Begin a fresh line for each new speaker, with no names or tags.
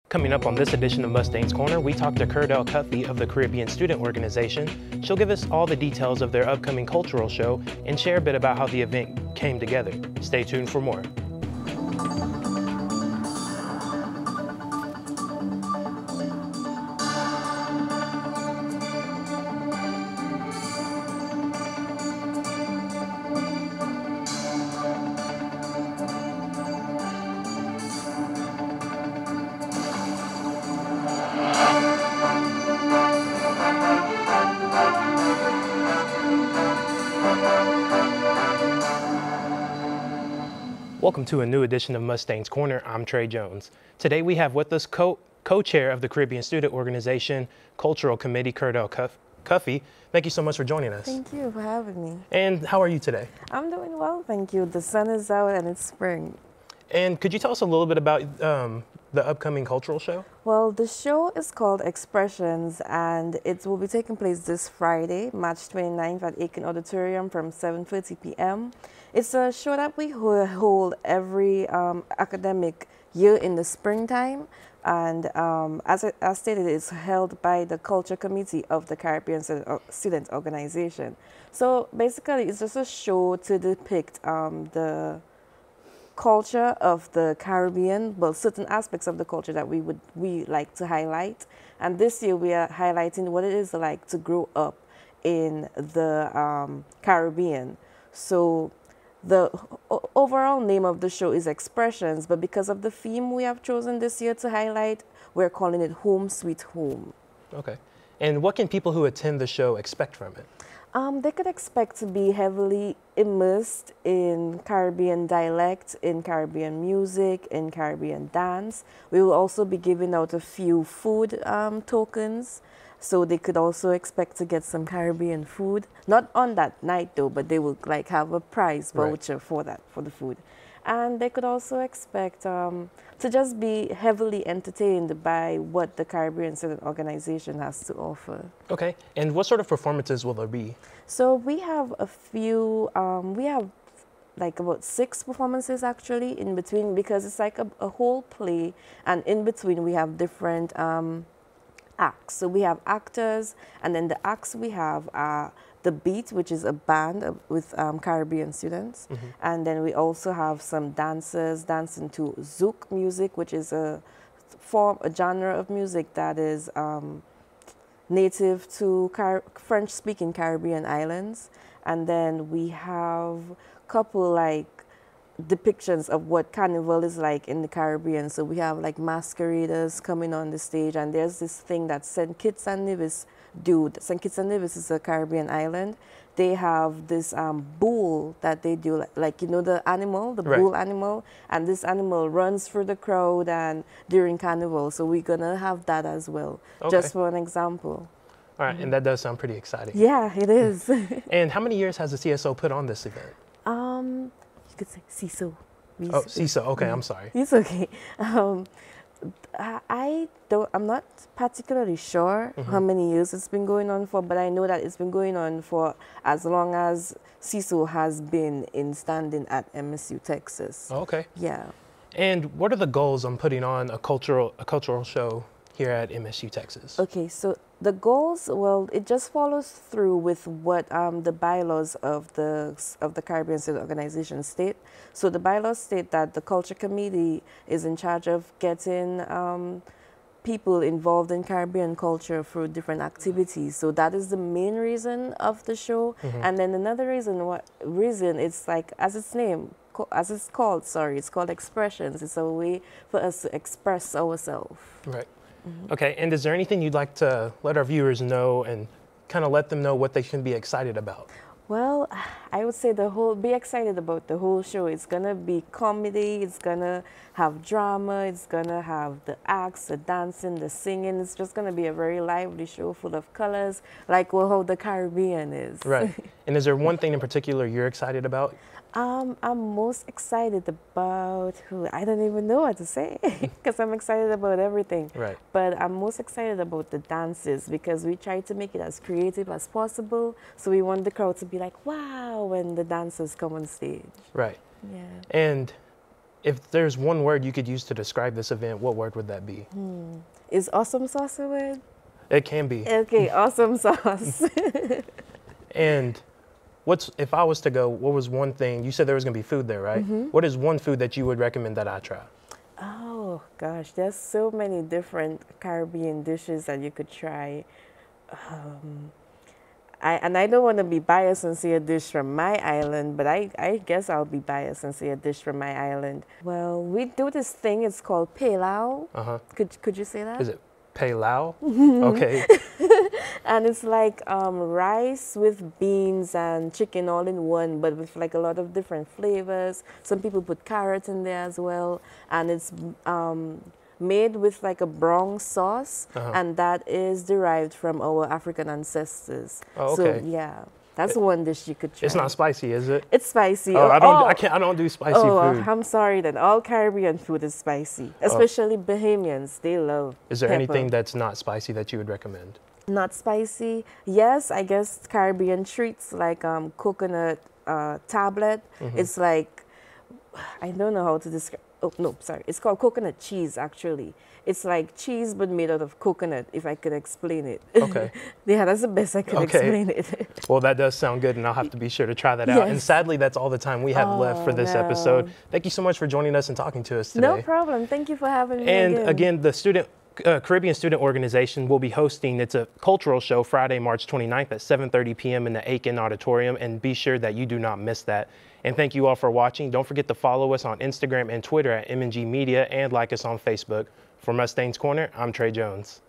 Coming up on this edition of Mustangs Corner, we talk to Kerdell Cuffy of the Caribbean Student Organization. She'll give us all the details of their upcoming cultural show and share a bit about how the event came together. Stay tuned for more. Welcome to a new edition of Mustangs Corner. I'm Trey Jones. Today we have with us co-chair of the Caribbean Student Organization Cultural Committee, Kerdell Cuffy. Thank you so much for joining us.
Thank you for having me.
And how are you today?
I'm doing well, thank you. The sun is out and it's spring.
And could you tell us a little bit about the upcoming cultural show?
Well, the show is called Expressions and it will be taking place this Friday, March 29th at Aiken Auditorium from 7:30 p.m. It's a show that we hold every academic year in the springtime. And as stated, it's held by the Culture Committee of the Caribbean Student Organization. So basically, it's just a show to depict the culture of the Caribbean, well, certain aspects of the culture that we like to highlight. And this year, we are highlighting what it is like to grow up in the Caribbean. So the overall name of the show is Expressions, but because of the theme we have chosen this year to highlight, we're calling it Home Sweet Home.
Okay. And what can people who attend the show expect from it?
They could expect to be heavily immersed in Caribbean dialect, in Caribbean music, in Caribbean dance. We will also be giving out a few food tokens. So they could also expect to get some Caribbean food. Not on that night though, but they will like have a prize voucher for that, for the food. And they could also expect to just be heavily entertained by what the Caribbean Student Organization has to offer. Okay,
and what sort of performances will there be?
So we have a few, we have like about 6 performances actually in between, because it's like a whole play, and in between we have different acts. So we have actors, and then the acts we have are the Beat, which is a band with Caribbean students. Mm-hmm. And then we also have some dancers dancing to Zouk music, which is a genre of music that is native to French-speaking Caribbean islands. And then we have a couple like depictions of what carnival is like in the Caribbean. So we have like masqueraders coming on the stage, and there's this thing that St. Kitts and Nevis do. St. Kitts and Nevis is a Caribbean island. They have this bull that they do, like you know the animal, the bull animal, and this animal runs through the crowd and during carnival. So we're gonna have that as well, just for an example.
All right, and that does sound pretty exciting.
Yeah, it is.
And how many years has the CSO put on this event?
Could say CISO.
Oh, CISO. Okay, I'm sorry.
It's okay. I'm not particularly sure how many years it's been going on for, but I know that it's been going on for as long as CISO has been in standing at MSU, Texas.
Oh, okay.
Yeah. And
what are the goals on putting on a cultural show here at MSU, Texas?
Okay, so the goals, well, it just follows through with what the bylaws of the Caribbean Student Organization state. So the bylaws state that the Culture Committee is in charge of getting people involved in Caribbean culture through different activities. So that is the main reason of the show. And then another reason it's like, as it's called, it's called Expressions. It's a way for us to express ourselves.
Right. Okay, and is there anything you'd like to let our viewers know and kind of let them know what they can be excited about?
Well, I would say be excited about the whole show. It's gonna be comedy, it's gonna have drama, it's gonna have the acts, the dancing, the singing. It's just gonna be a very lively show full of colors, like how the Caribbean is.
Right. And is there one thing in particular you're excited about?
I'm most excited about I don't even know what to say because I'm excited about everything.
Right.
But I'm most excited about the dances because we try to make it as creative as possible. So we want the crowd to be like, wow, when the dancers come on stage.
Right.
Yeah.
And If there's one word you could use to describe this event, what word would that be?
Is awesome sauce a word?
It can be.
Okay, awesome sauce.
And if I was to go, what was one thing, you said there was gonna be food there, right? What is one food that you would recommend that I try?
Oh gosh, there's so many different Caribbean dishes that you could try. I don't want to be biased and say a dish from my island, but I guess I'll be biased and say a dish from my island. Well, we do this thing, it's called pilau. Could you say that?
Is it pilau? Okay.
And it's like rice with beans and chicken all in one, but with like a lot of different flavors. Some people put carrots in there as well. And it's made with like a brown sauce, and that is derived from our African ancestors.
Oh, okay.
So yeah, that's one dish you could try.
It's not spicy, is it?
It's spicy.
Oh, I don't do spicy food.
I'm sorry then. All Caribbean food is spicy, especially Bahamians. They love
Is there
pepper.
anything that's not spicy that you would recommend?
Not spicy. Yes, I guess Caribbean treats like coconut tablet. It's like, I don't know how to describe. Oh, no, sorry. It's called coconut cheese, actually. It's like cheese, but made out of coconut, if I could explain it.
Okay.
Yeah, that's the best I could explain it.
Well, that does sound good, and I'll have to be sure to try that out. And sadly, that's all the time we have left for this episode. Thank you so much for joining us and talking to us today.
No problem. Thank you for having me
And again, the Caribbean Student Organization will be hosting, it's a cultural show Friday, March 29th at 7:30 p.m. in the Aiken Auditorium, and be sure that you do not miss that. And thank you all for watching. Don't forget to follow us on Instagram and Twitter at MNG Media, and like us on Facebook. For Mustangs Corner, I'm Trey Jones.